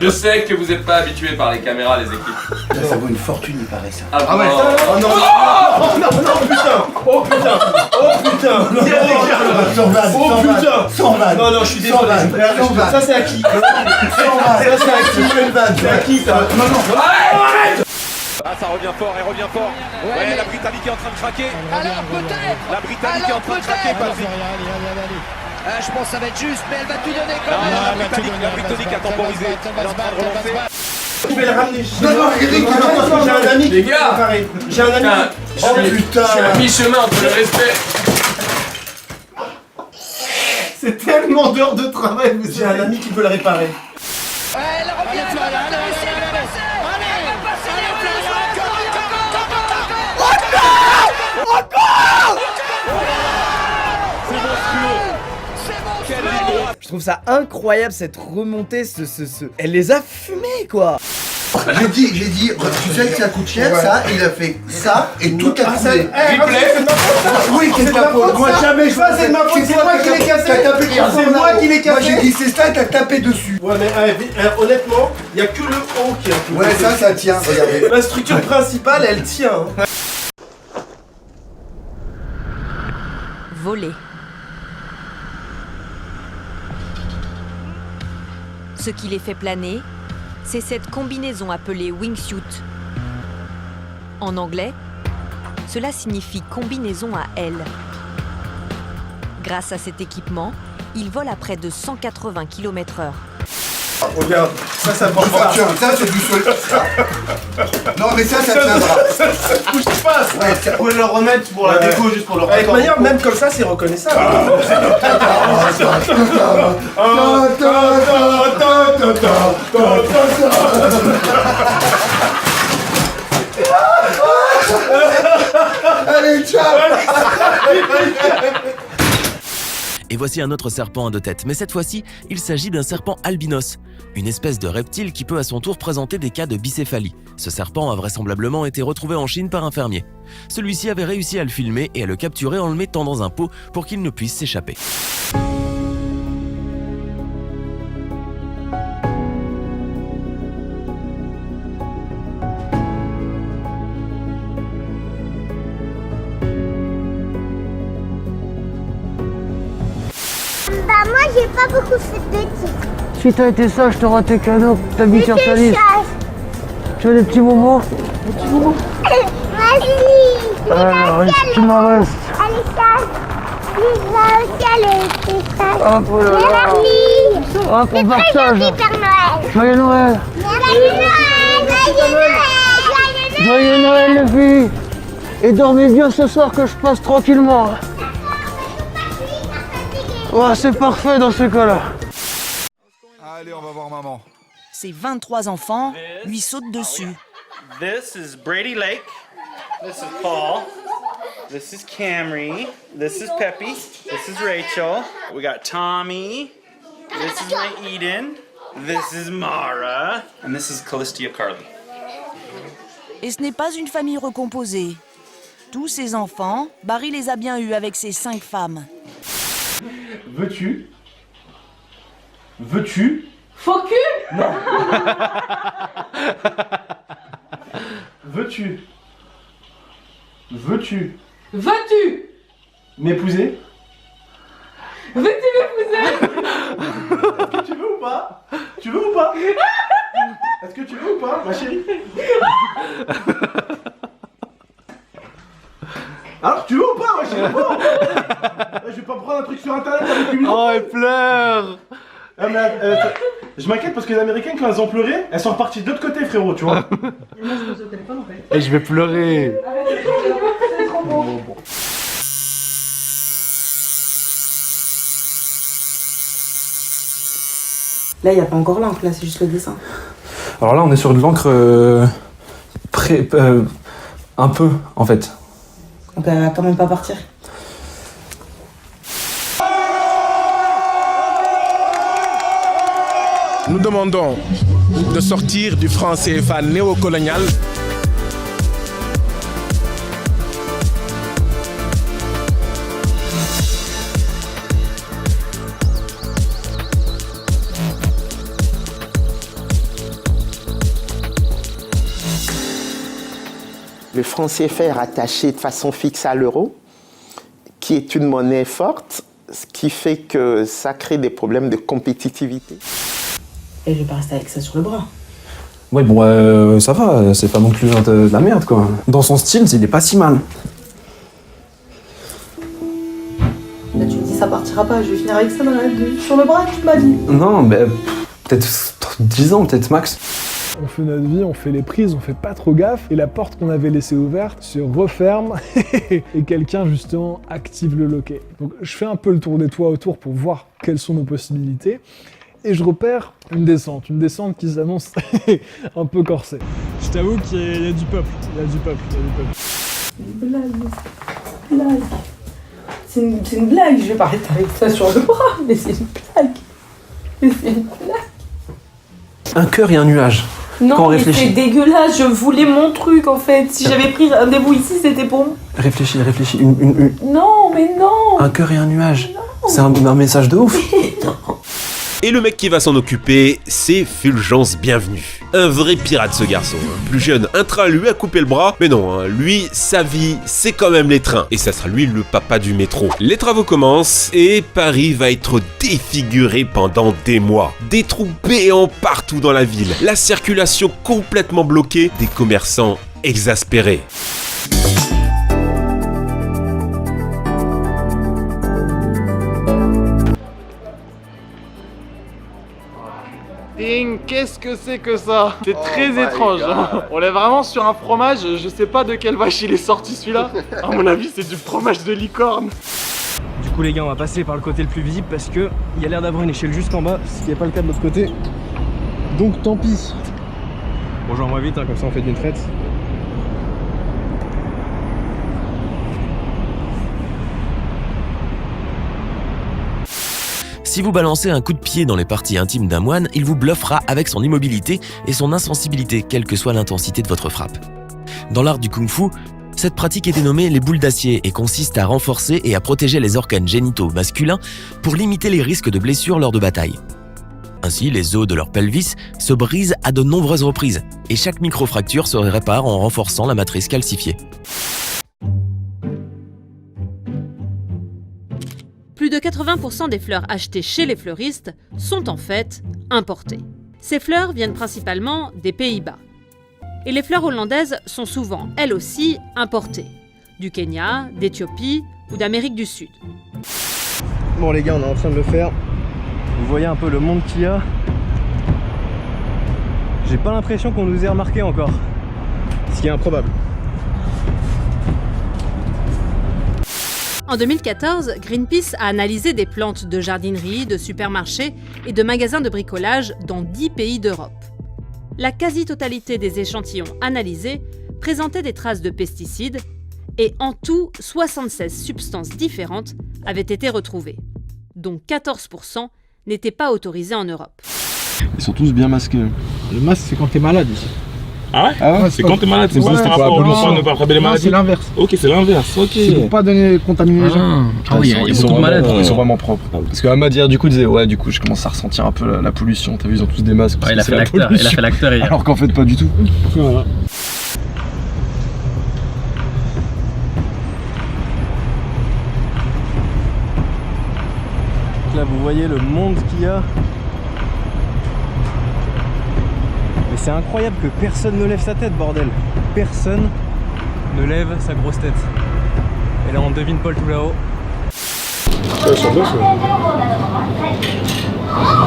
Je sais que vous n'êtes pas habitués par les caméras, les équipes. Ça vaut une fortune, il paraît ça. Ah ouais. Oh non, oh non, putain. Oh putain. Oh putain. Oh putain. 100 vannes. Non, je suis désolé. Ça c'est à qui? Ça c'est à qui? C'est à qui ça? Non. Arrête. Ah, ça revient fort, elle revient fort. Ouais, la Britannique est en train de craquer. Alors peut-être. La Britannique est en train de craquer, Patrick. Je pense que ça va être juste, mais elle va tout donner quand Non, même. la Britannique a temporisé. Elle est en train de relancer. Je vais le ramener. Non, Eric, J'ai un ami Les gars. J'ai un ami. Je suis à mi-chemin entre le respect. C'est tellement d'heures de travail. J'ai un ami qui peut le réparer. Elle revient, elle va passer, elle va passer. Elle va passer, Je trouve ça incroyable cette remontée, Elle les a fumés quoi. J'ai dit, tu sais que ça coûte cher, ça, il a fait ça et tout a coulé. Oui, c'est ta faute. Moi jamais je vois, c'est ma faute, c'est moi qui l'ai cassé. C'est moi qui l'ai cassé. Moi j'ai dit c'est ça, t'as tapé dessus. Ouais, mais honnêtement, il y a que le haut qui a tout. Ouais, ça tient, regardez. La structure principale, elle tient. Voler. Ce qui les fait planer, c'est cette combinaison appelée wingsuit. En anglais, cela signifie combinaison à aile. Grâce à cet équipement, ils volent à près de 180 km/h. Regarde, ça prend pas. Ça c'est du sol. Non mais ça tiendra. Ça bouge pas. Ouais, Vous pouvez le remettre pour la déco, juste pour le remettre. Avec manière, même comme ça, c'est reconnaissable. Allez, ciao. Et voici un autre serpent à deux têtes, mais cette fois-ci, il s'agit d'un serpent albinos, une espèce de reptile qui peut à son tour présenter des cas de bicéphalie. Ce serpent a vraisemblablement été retrouvé en Chine par un fermier. Celui-ci avait réussi à le filmer et à le capturer en le mettant dans un pot pour qu'il ne puisse s'échapper. Bah moi j'ai pas beaucoup fait de titres. Si t'as été sage, t'auras tes cadeaux, t'as mis sur ta liste. Tu veux des petits momos? Vas-y. Alors, tu m'en restes. Allez, sage. Lisa aussi, elle était sage. Hop, oh là là. Merci. Hop, on partage. Merci Père Noël. Joyeux Noël. Joyeux Noël. Joyeux Noël les filles. Et dormez bien ce soir que je passe tranquillement. Ouais, c'est parfait dans ce cas-là. Allez, on va voir maman. Ses 23 enfants lui sautent dessus. This is Brady Lake. This is Paul. This is Camry. This is Peppy. This is Rachel. We got Tommy. This is my Eden. This is Mara. And this is Callistia Carly. Et ce n'est pas une famille recomposée. Tous ces enfants, Barry les a bien eus avec ses 5 femmes. Veux-tu Faux cul. Non. Veux-tu Veux-tu m'épouser? Veux-tu m'épouser? Est-ce que tu veux ou pas? Tu veux ou pas? Est-ce que tu veux ou pas, ma chérie? Alors, tu veux ou pas? Moi, je sais pas. Je vais pas prendre un truc sur internet avec une. Oh, elle pleure. Ah, mais, je m'inquiète parce que les Américaines, quand elles ont pleuré, elles sont reparties de l'autre côté, frérot, tu vois. Et moi je pose au téléphone en fait. Et je vais pleurer. C'est trop beau. Là, il n'y a pas encore l'encre, là, c'est juste le dessin. Alors là, on est sur de l'encre un peu, en fait. Donc, elle va quand même pas partir. Nous demandons de sortir du franc CFA néocolonial. Le franc CFA est rattaché de façon fixe à l'euro, qui est une monnaie forte, ce qui fait que ça crée des problèmes de compétitivité. Et je vais pas rester avec ça sur le bras. Ouais, bon, ça va, c'est pas non plus de la merde, quoi. Dans son style, il est pas si mal. Là, tu me dis ça partira pas, je vais finir avec ça sur le bras, tu m'as dit. Non, mais peut-être 10 ans, peut-être max. On fait notre vie, on fait les prises, on fait pas trop gaffe, et la porte qu'on avait laissée ouverte se referme, et quelqu'un justement active le loquet. Donc je fais un peu le tour des toits autour pour voir quelles sont nos possibilités, et je repère une descente qui s'annonce un peu corsée. Je t'avoue qu'il y a du peuple, Une blague. C'est une blague, je vais pas rester avec ça sur le bras, mais c'est une blague. Un cœur et un nuage. Non, Quand on mais réfléchit. c'est dégueulasse, je voulais mon truc en fait. Si j'avais pris rendez-vous ici, c'était pour moi. Réfléchis. Non, mais non. Un cœur et un nuage. C'est un message de ouf. Et le mec qui va s'en occuper, c'est Fulgence Bienvenue. Un vrai pirate ce garçon. Plus jeune, un train lui a coupé le bras, mais non, lui, sa vie, c'est quand même les trains. Et ça sera lui le papa du métro. Les travaux commencent et Paris va être défiguré pendant des mois. Des trous béants partout dans la ville, la circulation complètement bloquée, des commerçants exaspérés. Ding, qu'est-ce que c'est que ça? C'est très étrange. On est vraiment sur un fromage, je sais pas de quelle vache il est sorti celui-là. À mon avis, c'est du fromage de licorne. Du coup les gars, on va passer par le côté le plus visible parce que il y a l'air d'avoir une échelle jusqu'en bas, ce qui n'est pas le cas de l'autre côté. Donc tant pis. Bon, j'envoie vite, hein, comme ça on fait d'une traite. Si vous balancez un coup de pied dans les parties intimes d'un moine, il vous bluffera avec son immobilité et son insensibilité, quelle que soit l'intensité de votre frappe. Dans l'art du kung-fu, cette pratique est dénommée les boules d'acier et consiste à renforcer et à protéger les organes génitaux masculins pour limiter les risques de blessures lors de batailles. Ainsi, les os de leur pelvis se brisent à de nombreuses reprises et chaque microfracture se répare en renforçant la matrice calcifiée. Plus de 80% des fleurs achetées chez les fleuristes sont en fait importées. Ces fleurs viennent principalement des Pays-Bas. Et les fleurs hollandaises sont souvent, elles aussi, importées. Du Kenya, d'Éthiopie ou d'Amérique du Sud. Bon les gars, on est en train de le faire. Vous voyez un peu le monde qu'il y a. J'ai pas l'impression qu'on nous ait remarqué encore. Ce qui est improbable. En 2014, Greenpeace a analysé des plantes de jardinerie, de supermarchés et de magasins de bricolage dans 10 pays d'Europe. La quasi-totalité des échantillons analysés présentaient des traces de pesticides et en tout, 76 substances différentes avaient été retrouvées, dont 14% n'étaient pas autorisées en Europe. Ils sont tous bien masqués. Le masque, c'est quand t'es malade ici. Ah ouais, c'est quand t'es malade, c'est juste un rapport au sang, ne pas attraper les maladies. C'est l'inverse. Ok, c'est l'inverse, ok. C'est pour pas contaminer les gens. Ah oui, ils sont beaucoup malades. Ils sont vraiment propres. Parce que Ahmad hier du coup disait ouais du coup je commence à ressentir un peu la pollution. T'as vu, ils ont tous des masques. Ouais, il a fait l'acteur hier. Alors qu'en fait pas du tout. Voilà. Là vous voyez le monde qu'il y a. Mais c'est incroyable que personne ne lève sa tête, bordel. Personne ne lève sa grosse tête. Et là on devine Paul tout là-haut.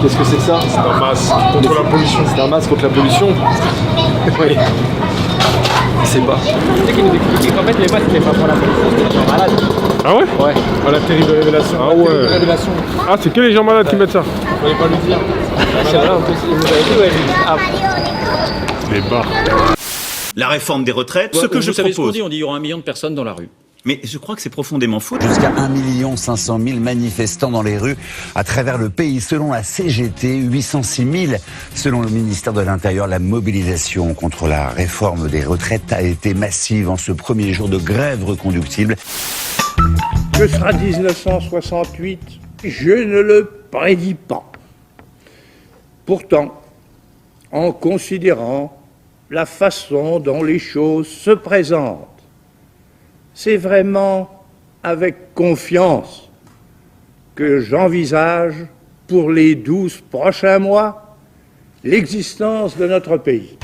Qu'est-ce que c'est que ça? C'est un masque contre la pollution. C'est un masque contre la pollution. Oui. C'est pas. Tu sais qu'il nous expliquait qu'en fait les masques c'est pas pour la pollution, c'est les gens malades. Ah ouais? Ouais. Ah, la terrible révélation. Ah ouais. Ah, c'est que les gens malades qui mettent ça. Fallait pas le dire. C'est vrai, en plus, il nous avait dit, ouais. Les bas. La réforme des retraites, ce que je savez propose. ce qu'on dit, il y aura 1 million de personnes dans la rue. Mais je crois que c'est profondément faux. Jusqu'à 1 500 000 manifestants dans les rues à travers le pays. Selon la CGT, 806 000. Selon le ministère de l'Intérieur, la mobilisation contre la réforme des retraites a été massive en ce premier jour de grève reconductible. Ce sera 1968, je ne le prédis pas. Pourtant, en considérant la façon dont les choses se présentent. C'est vraiment avec confiance que j'envisage pour les 12 prochains mois l'existence de notre pays.